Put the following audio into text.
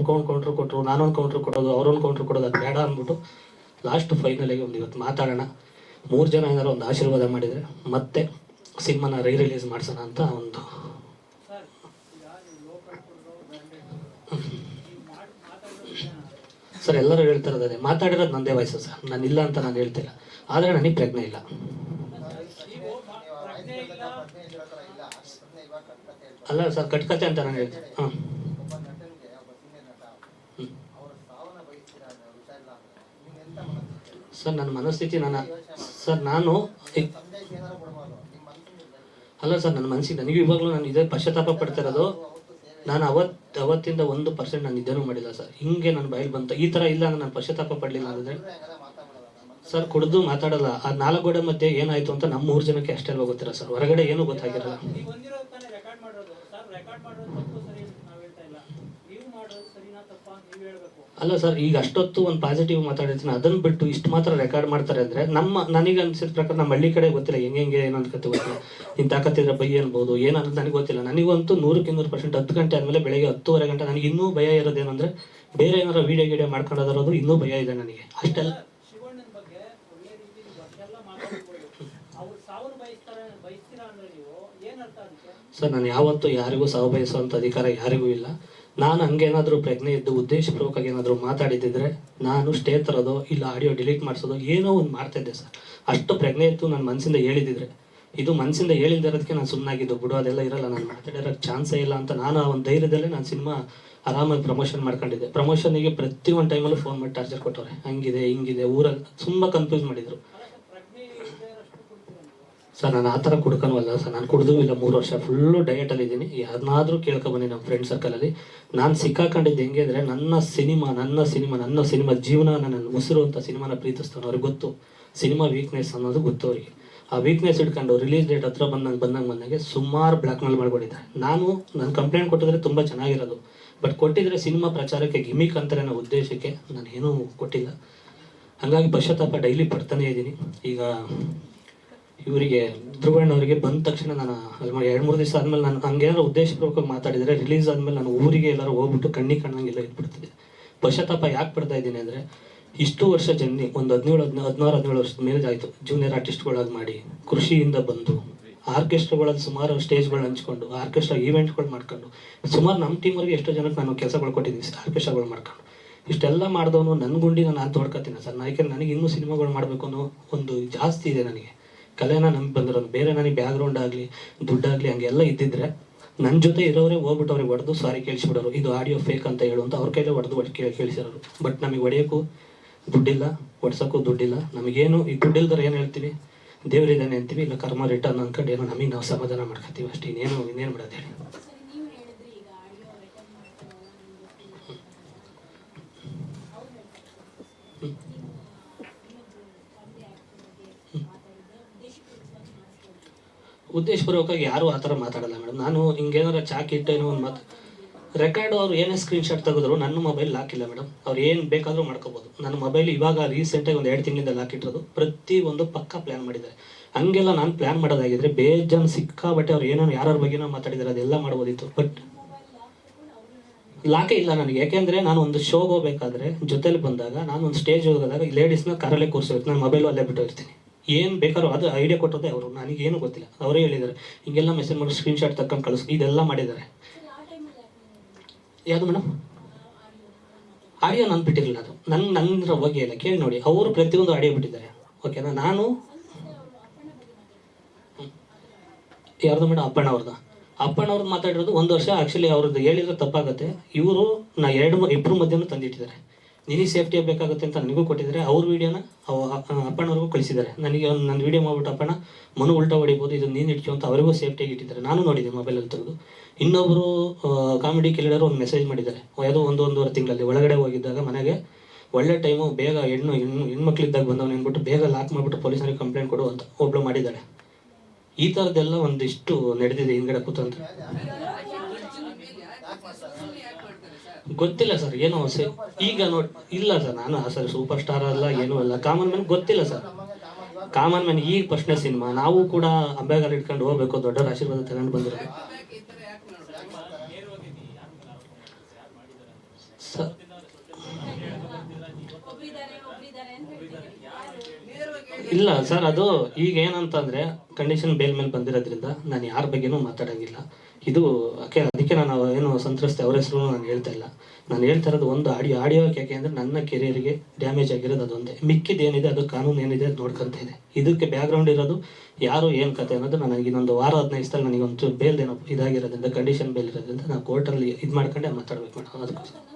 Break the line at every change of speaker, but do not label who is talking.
Counter ಕೊಟ್ಟರು, ನಾನೊಂದು counter ಕೊಡೋದು, ಅವರೊಂದು ಕೌಂಟ್ರ್ ಕೊಡೋದು, ಅದು ಬೇಡ ಅಂದ್ಬಿಟ್ಟು ಲಾಸ್ಟ್ ಫೈನಲಿಗೆ ಒಂದು ಇವತ್ತು ಮಾತಾಡೋಣ, 3 ಜನ ಏನಾರು ಒಂದು ಆಶೀರ್ವಾದ ಮಾಡಿದರೆ ಮತ್ತೆ ಸಿನಿಮಾನ ರಿಲೀಸ್ ಮಾಡಿಸೋಣ ಅಂತ ಒಂದು. ಸರ್ ಎಲ್ಲರೂ ಹೇಳ್ತಾರೆ ಅದೇ ಮಾತಾಡಿರೋದು ನಂದೇ ವಯಸ್ಸು ಸರ್, ನಾನು ಇಲ್ಲ ಅಂತ ನಾನು ಹೇಳ್ತಿಲ್ಲ, ಆದರೆ ನನಗೆ ಪ್ರಜ್ಞೆ ಇಲ್ಲ. ಅಲ್ಲ ಸರ್, ಕಟ್ಕತೆ ಅಂತ ನಾನು ಹೇಳ್ತೀನಿ. ಹಾಂ ಸರ್, ನನ್ನ ಮನಸ್ಥಿತಿ ನಾನು ಅಲ್ಲ ಸರ್, ನನ್ನ ಮನಸ್ಸಿಗೆ ನನಗೂ ಇವಾಗಲೂ ನಾನು ಇದೇ ಪಶ್ಚಾತ್ತಾಪ ಪಡ್ತಿರೋದು. ನಾನು ಅವತ್ತಿಂದ 1% ನಾನು ನಿದ್ದೆನೂ ಮಾಡಿಲ್ಲ ಸರ್. ಹಿಂಗೆ ನನ್ನ ಬಾಯಲ್ಲಿ ಬಂತು ಈ ಥರ ಇಲ್ಲ, ನಾನು ಪಶ್ಚಾತ್ತಾಪ ಪಡಲಿಲ್ಲ ಅಂದರೆ ಸರ್ ಕುಡಿದು ಮಾತಾಡಲ್ಲ. ಆ 4 ಗೋಡೆ ಮಧ್ಯೆ ಏನಾಯ್ತು ಅಂತ ನಮ್ಮ 3 ಜನಕ್ಕೆ ಅಷ್ಟೇ ಅಲ್ವಾ ಗೊತ್ತಿಲ್ಲ ಸರ್, ಹೊರಗಡೆ ಏನೂ ಗೊತ್ತಾಗಿರಲ್ಲ. ಅಲ್ಲ ಸರ್, ಈಗ ಅಷ್ಟೊತ್ತು ಒಂದು ಪಾಸಿಟಿವ್ ಮಾತಾಡಿರ್ತೀನಿ, ಅದನ್ನು ಬಿಟ್ಟು ಇಷ್ಟು ಮಾತ್ರ ರೆಕಾರ್ಡ್ ಮಾಡ್ತಾರೆ ಅಂದರೆ ನನಗೆ ಅನ್ಸಿದ ಪ್ರಕಾರ ನಮ್ಮ ಹಳ್ಳಿ ಕಡೆ ಗೊತ್ತಿಲ್ಲ ಹೆಂಗೆ ಏನಂತ ಕತೆ ಗೊತ್ತಿಲ್ಲ. ಇನ್ನು ತಾಕತ್ತಿದ್ರೆ ಭಯ ಅನ್ಬೋದು, ಏನಂತ ನನಗೆ ಗೊತ್ತಿಲ್ಲ. ನನಗಂತೂ 100% 10 ಗಂಟೆ ಆದಮೇಲೆ ಬೆಳಗ್ಗೆ 10:30 ಗಂಟೆ ನನಗೆ ಇನ್ನೂ ಭಯ ಇರೋದೇನೆಂದರೆ ಬೇರೆ ಏನಾರು ವೀಡಿಯೋ ಮಾಡ್ಕೊಂಡೋದಿರೋದು ಇನ್ನೂ ಭಯ ಇದೆ ನನಗೆ. ಅಷ್ಟೆಲ್ಲ ಸರ್, ನಾನು ಯಾವತ್ತೂ ಯಾರಿಗೂ ಸಾವು ಬಯಸುವಂಥ ಅಧಿಕಾರ ಯಾರಿಗೂ ಇಲ್ಲ. ನಾನು ಹಂಗೇನಾದರೂ ಪ್ರಜ್ಞೆ ಇದ್ದು ಉದ್ದೇಶಪೂರ್ವಕವಾಗಿ ಏನಾದರೂ ಮಾತಾಡಿದ್ದಿದ್ರೆ ನಾನು ಸ್ಟೇ ತರೋದು ಇಲ್ಲ ಆಡಿಯೋ ಡಿಲೀಟ್ ಮಾಡಿಸೋದು ಏನೋ ಒಂದು ಮಾಡ್ತಾಯಿದ್ದೆ ಸರ್. ಅಷ್ಟು ಪ್ರಜ್ಞೆ ಇತ್ತು ನನ್ನ ಮನಸ್ಸಿಂದ ಹೇಳಿದ್ದಿದ್ರೆ. ಇದು ಮನಸ್ಸಿಂದ ಹೇಳಿದಿರೋದಕ್ಕೆ ನಾನು ಸುಮ್ಮನಾಗಿದ್ದು, ಬಿಡು ಅದೆಲ್ಲ ಇರಲ್ಲ, ನಾನು ಮಾತಾಡಿರೋಕ್ಕೆ ಚಾನ್ಸೇ ಇಲ್ಲ ಅಂತ ನಾನು ಆ ಒಂದು ಧೈರ್ಯದಲ್ಲೇ ನಾನು ಸಿನಿಮಾ ಆರಾಮಾಗಿ ಪ್ರಮೋಷನ್ ಮಾಡ್ಕೊಂಡಿದ್ದೆ. ಪ್ರಮೋಷನಿಗೆ ಪ್ರತಿಯೊಂದು ಟೈಮಲ್ಲೂ ಫೋನ್ ಮಾಡಿ ಟಾರ್ಚರ್ ಕೊಟ್ಟವ್ರೆ, ಹಂಗಿದೆ ಹಿಂಗಿದೆ, ಊರಲ್ಲಿ ತುಂಬ ಕನ್ಫ್ಯೂಸ್ ಮಾಡಿದರು ಸರ್. ನಾನು ಆ ಥರ ಕುಡ್ಕೊನವಲ್ಲ ಸರ್, ನಾನು ಕುಡಿದು ಇಲ್ಲ, 3 ವರ್ಷ ಫುಲ್ಲು ಡಯಟಲ್ಲಿ ಇದ್ದೀನಿ. ಯಾರನ್ನಾದರೂ ಕೇಳ್ಕೊಬನ್ನಿ ನಮ್ಮ ಫ್ರೆಂಡ್ ಸರ್ಕಲಲ್ಲಿ. ನಾನು ಸಿಕ್ಕಾಕೊಂಡಿದ್ದು ಹೆಂಗೆ ಅಂದರೆ ನನ್ನ ಸಿನಿಮಾ ಜೀವನ, ನನ್ನ ಉಸಿರು ಅಂತ ಸಿನಿಮಾನ ಪ್ರೀತಿಸ್ತಾನೆ. ಅವ್ರಿಗೆ ಗೊತ್ತು ಸಿನಿಮಾ ವೀಕ್ನೆಸ್ ಅನ್ನೋದು ಗೊತ್ತು ಅವರಿಗೆ. ಆ ವೀಕ್ನೆಸ್ ಇಟ್ಕೊಂಡು ರಿಲೀಸ್ ಡೇಟ್ ಹತ್ರ ಬಂದಂಗೆ ಸುಮಾರು ಬ್ಲ್ಯಾಕ್ ಮೇಲ್ ಮಾಡ್ಕೊಂಡಿದ್ದಾರೆ. ನಾನು ಕಂಪ್ಲೇಂಟ್ ಕೊಟ್ಟಿದ್ರೆ ತುಂಬ ಚೆನ್ನಾಗಿರೋದು, ಬಟ್ ಕೊಟ್ಟಿದ್ರೆ ಸಿನಿಮಾ ಪ್ರಚಾರಕ್ಕೆ ಗಿಮಿಕ್ ಅಂತಾರೆ ಅನ್ನೋ ಉದ್ದೇಶಕ್ಕೆ ನಾನು ಏನೂ ಕೊಟ್ಟಿಲ್ಲ. ಹಾಗಾಗಿ ಪಶ್ಚಾತ್ತಾಪ ಡೈಲಿ ಪಡ್ತಾನೇ ಇದ್ದೀನಿ. ಈಗ ಇವರಿಗೆ ಧ್ರುವಣ್ಣವರಿಗೆ ಬಂದ ತಕ್ಷಣ ನಾನು 2-3 ದಿವಸ ಆದಮೇಲೆ ನಾನು ಹಂಗೇನಾದ್ರು ಉದ್ದೇಶಪೂರ್ವಕವಾಗಿ ಮಾತಾಡಿದರೆ ರಿಲೀಸ್ ಆದಮೇಲೆ ನಾನು ಊರಿಗೆ ಎಲ್ಲರೂ ಹೋಗ್ಬಿಟ್ಟು ಕಣ್ಣಂಗೆಲ್ಲ ಇಟ್ಬಿಡ್ತಿದ್ದೆ. ಪಶ್ಚಾತ್ತಾಪ ಯಾಕೆ ಪಡ್ತಾ ಇದ್ದೀನಿ ಅಂದರೆ ಇಷ್ಟು ವರ್ಷ ಜರ್ನಿ, ಒಂದು 17 ವರ್ಷದ ಮೇಲೆ ಆಯಿತು ಜೂನಿಯರ್ ಆರ್ಟಿಸ್ಟ್ಗಳಾಗಿ ಮಾಡಿ, ಕೃಷಿಯಿಂದ ಬಂದು ಆರ್ಕೆಸ್ಟ್ರಾಗಳಲ್ಲಿ ಸುಮಾರು ಸ್ಟೇಜ್ಗಳು ಹಂಚ್ಕೊಂಡು, ಆರ್ಕೆಸ್ಟ್ರಾ ಈವೆಂಟ್ಗಳು ಮಾಡ್ಕೊಂಡು, ಸುಮಾರು ನಮ್ಮ ಟೀಮ್ವರೆಗೆ ಎಷ್ಟೋ ಜನಕ್ಕೆ ನಾನು ಕೆಲಸಗಳು ಕೊಟ್ಟಿದ್ದೀನಿ ಆರ್ಕೆಸ್ಟ್ರಾಗಳು ಮಾಡ್ಕೊಂಡು. ಇಷ್ಟೆಲ್ಲ ಮಾಡಿದವನು ನನ್ನ ಗುಂಡಿ ನಾನು ತೋಡ್ಕೊತೀನಿ ಸರ್. ನನಗೆ ಇನ್ನೂ ಸಿನಿಮಾಗಳು ಮಾಡಬೇಕು ಅನ್ನೋ ಒಂದು ಜಾಸ್ತಿ ಇದೆ. ನನಗೆ ಕಲೆನ ನಮ್ಗೆ ಬಂದಿರೋದು, ಬೇರೆ ನನಗೆ ಬ್ಯಾಕ್ಗ್ರೌಂಡ್ ಆಗಲಿ ದುಡ್ಡಾಗಲಿ ಹಂಗೆಲ್ಲ ಇದ್ದಿದ್ರೆ ನನ್ನ ಜೊತೆ ಇರೋರೇ ಹೋಗ್ಬಿಟ್ಟು ಅವ್ರಿಗೆ ಹೊಡೆದು ಸಾರಿ ಕೇಳಿಸ್ಬಿಡೋರು, ಇದು ಆಡಿಯೋ ಫೇಕ್ ಅಂತ ಹೇಳು ಅಂತ ಅವ್ರ ಕೈಲೇ ಹೊಡೆದು ಕೇಳಿಸಿರೋರು. ಬಟ್ ನಮಗೆ ಹೊಡೆಯೋಕ್ಕೂ ದುಡ್ಡಿಲ್ಲ, ಹೊಡ್ಸೋಕ್ಕೂ ದುಡ್ಡಿಲ್ಲ. ನಮಗೇನು ಈ ದುಡ್ಡಿಲ್ದರೆ ಏನು ಹೇಳ್ತೀವಿ, ದೇವರಿದ್ದಾನೆ ಅಂತೀವಿ, ಇಲ್ಲ ಕರ್ಮ ರಿಟರ್ನ್ ಅಂದ್ಕೊಂಡು ಏನೋ ನಮಗೆ ನಾವು ಸಮಾಧಾನ ಮಾಡ್ಕೊತೀವಿ ಅಷ್ಟೇ. ಇನ್ನೇನು ಬಿಡೋದು ಹೇಳಿ. ಉದ್ದೇಶಪೂರ್ವಕವಾಗಿ ಯಾರೂ ಆ ಥರ ಮಾತಾಡಲ್ಲ ಮೇಡಮ್. ನಾನು ಹಿಂಗೇನಾರ ಚಾಕಿಟ್ಟು ಏನೋ ಒಂದು ಮಾತು ರೆಕಾರ್ಡು, ಅವ್ರು ಏನೇ ಸ್ಕ್ರೀನ್ಶಾಟ್ ತೆಗೆದ್ರು ನನ್ನ ಮೊಬೈಲ್ ಲಾಕಿಲ್ಲ ಮೇಡಮ್. ಅವ್ರು ಏನು ಬೇಕಾದರೂ ಮಾಡ್ಕೋಬೋದು. ನನ್ನ ಮೊಬೈಲ್ ಇವಾಗ ರೀಸೆಂಟಾಗಿ ಒಂದು 2 ತಿಂಗಳಿಂದ ಲಾಕಿಟ್ಟಿರೋದು. ಪ್ರತಿಯೊಂದು ಪಕ್ಕ ಪ್ಲ್ಯಾನ್ ಮಾಡಿದ್ದಾರೆ. ಹಂಗೆಲ್ಲ ನಾನು ಪ್ಲ್ಯಾನ್ ಮಾಡೋದಾಗಿದ್ರೆ ಬೇಜಾನ್ ಸಿಕ್ಕಾಬಟ್ಟೆ ಅವ್ರು ಏನೋ ಯಾರ್ಯಾರ ಬಗ್ಗೆನೋ ಮಾತಾಡಿದ್ದಾರೆ, ಅದೆಲ್ಲ ಮಾಡ್ಬೋದಿತ್ತು. ಬಟ್ ಲಾಕೇ ಇಲ್ಲ ನನಗೆ. ಯಾಕೆಂದರೆ ನಾನು ಒಂದು ಶೋಗೆ ಹೋಗ್ಬೇಕಾದ್ರೆ ಜೊತೆಲಿ ಬಂದಾಗ, ನಾನು ಒಂದು ಸ್ಟೇಜ್ ಹೋಗೋದಾಗ ಲೇಡೀಸ್ನ ಕಾರಲ್ಲೇ ಕೂರಿಸಿರ್ತೀನಿ, ನಾನು ಮೊಬೈಲು ಅಲ್ಲೇ ಬಿಟ್ಟು ಇರ್ತೀನಿ. ಏನು ಬೇಕಾದ್ರೂ ಅದು ಐಡಿಯಾ ಕೊಟ್ಟೋದೆ ಅವರು, ನನಗೇನು ಗೊತ್ತಿಲ್ಲ. ಅವರೇ ಹೇಳಿದ್ದಾರೆ ಹಿಂಗೆಲ್ಲ ಮೆಸೇಜ್ ಮಾಡಿ ಸ್ಕ್ರೀನ್ಶಾಟ್ ತಗೊಂಡು ಕಳಿಸ್, ಇದೆಲ್ಲ ಮಾಡಿದ್ದಾರೆ. ಯಾವುದು ಮೇಡಮ್? ಆಡಿಯೋ ನಾನು ಬಿಟ್ಟಿರಲಿಲ್ಲ, ಅದು ನನ್ನ ಬಗ್ಗೆ ಇಲ್ಲ, ಕೇಳಿ ನೋಡಿ. ಅವರು ಪ್ರತಿಯೊಂದು ಆಡಿಯೋ ಬಿಟ್ಟಿದ್ದಾರೆ. ಓಕೆನಾ? ನಾನು ಯಾರ್ದು ಮೇಡಮ್? ಅಪ್ಪಣ್ಣವ್ರದ್ದು ಮಾತಾಡಿರೋದು 1 ವರ್ಷ. ಆ್ಯಕ್ಚುಲಿ ಅವ್ರದ್ದು ಹೇಳಿದ್ರೆ ತಪ್ಪಾಗುತ್ತೆ. ಇವರು ಇಬ್ಬರು ಮಧ್ಯನೂ ತಂದಿಟ್ಟಿದ್ದಾರೆ. ನಿನಗೆ ಸೇಫ್ಟಿ ಬೇಕಾಗುತ್ತೆ ಅಂತ ನನಗೂ ಕೊಟ್ಟಿದ್ದಾರೆ. ಅವ್ರ ವೀಡಿಯೋನ ಅಪ್ಪಣ್ಣವ್ರಿಗೂ ಕಳಿಸಿದ್ದಾರೆ. ನನಗೆ ನನ್ನ ವೀಡಿಯೋ ಮಾಡ್ಬಿಟ್ಟು ಅಪ್ಪಣ್ಣ ಮನು ಉಲ್ಟಾ ಹೊಡಿಬೋದು, ಇದು ನೀನು ಇಟ್ಕೊ ಅಂತ ಅವರಿಗೂ ಸೇಫ್ಟಿಯಾಗಿ ಇಟ್ಟಿದ್ದಾರೆ. ನಾನು ನೋಡಿದ್ದೆ ಮೊಬೈಲಲ್ಲಿ ತೆಗೆದು. ಇನ್ನೊಬ್ಬರು ಕಾಮಿಡಿ ಕಿಲ್ಲರ್ ಒಂದು ಮೆಸೇಜ್ ಮಾಡಿದ್ದಾರೆ, ಯಾವುದೋ 1-1.5 ತಿಂಗಳಲ್ಲಿ ಒಳಗಡೆ ಹೋಗಿದ್ದಾಗ ಮನೆಗೆ ಒಳ್ಳೆ ಟೈಮು, ಬೇಗ ಹೆಣ್ಮಕ್ಳಿದ್ದಾಗ ಬಂದವನು ಅಂದ್ಬಿಟ್ಟು ಬೇಗ ಲಾಕ್ ಮಾಡಿಬಿಟ್ಟು ಪೊಲೀಸರಿಗೆ ಕಂಪ್ಲೇಂಟ್ ಕೊಡು ಅಂತ ಒಬ್ಳು ಮಾಡಿದ್ದಾಳೆ. ಈ ಥರದ್ದೆಲ್ಲ ಒಂದಿಷ್ಟು ನಡೆದಿದೆ ಹಿಂದ್ಗಡೆ ಕೂತಂತ. ಗೊತ್ತಿಲ್ಲ ಸರ್, ಏನೋ ಈಗ ನೋಡಿ. ಇಲ್ಲ ಸರ್, ನಾನು ಸರ್ ಸೂಪರ್ ಸ್ಟಾರ್ ಅಲ್ಲ, ಏನೂ ಅಲ್ಲ, ಕಾಮನ್ ಮ್ಯಾನ್. ಗೊತ್ತಿಲ್ಲ ಸರ್, ಕಾಮನ್ ಮ್ಯಾನ್. ಈಗ ಫಸ್ಟ್ನೇ ಸಿನಿಮಾ, ನಾವು ಕೂಡ ಅಂಬೆಗಾಲ ಇಟ್ಕೊಂಡು ಹೋಗ್ಬೇಕು, ದೊಡ್ಡವರ ಆಶೀರ್ವಾದ ತಗೊಂಡು ಬಂದಿರೋದು. ಸರ್ ಇಲ್ಲ ಸರ್, ಅದು ಈಗ ಏನಂತಂದ್ರೆ ಕಂಡೀಷನ್ ಬೇಲ್ ಮೇಲೆ ಬಂದಿರೋದ್ರಿಂದ ನಾನು ಯಾರ ಬಗ್ಗೆನೂ ಮಾತಾಡೋಂಗಿಲ್ಲ. ಇದು ಅದಕ್ಕೆ ನಾನು ಏನು ಸಂತ್ರಸ್ತೆ ಅವ್ರ ಹೆಸರು ನಾನು ಹೇಳ್ತಾ ಇಲ್ಲ. ನಾನು ಹೇಳ್ತಾ ಇರೋದು ಒಂದು ಆಡಿಯೋ ಯಾಕೆ ಅಂದರೆ ನನ್ನ ಕೆರಿಯರ್ಗೆ ಡ್ಯಾಮೇಜ್ ಆಗಿರೋದು ಅದೊಂದೇ. ಮಿಕ್ಕಿದ್ದೇನಿದೆ ಅದು ಕಾನೂನು ಏನಿದೆ ಅದು ನೋಡ್ಕೊಂತ ಇದೆ. ಇದಕ್ಕೆ ಬ್ಯಾಕ್ಗ್ರೌಂಡ್ ಇರೋದು ಯಾರು ಏನು ಕತೆ ಅನ್ನೋದು ನನಗೆ ಇನ್ನೊಂದು ವಾರ 15 ದಿವಸದಲ್ಲಿ ನನಗೆ ಒಂದು ಬೇಲ್ ಏನೋ ಇದಾಗಿರೋದ್ರಿಂದ, ಕಂಡೀಷನ್ ಬೇಲ್ ಇರೋದ್ರಿಂದ ನಾನು ಕೋರ್ಟಲ್ಲಿ ಇದು ಮಾಡ್ಕೊಂಡೆ ಮಾತಾಡ್ಬೇಕು ಮೇಡಮ್. ಅದಕ್ಕೋಸ್ಕರ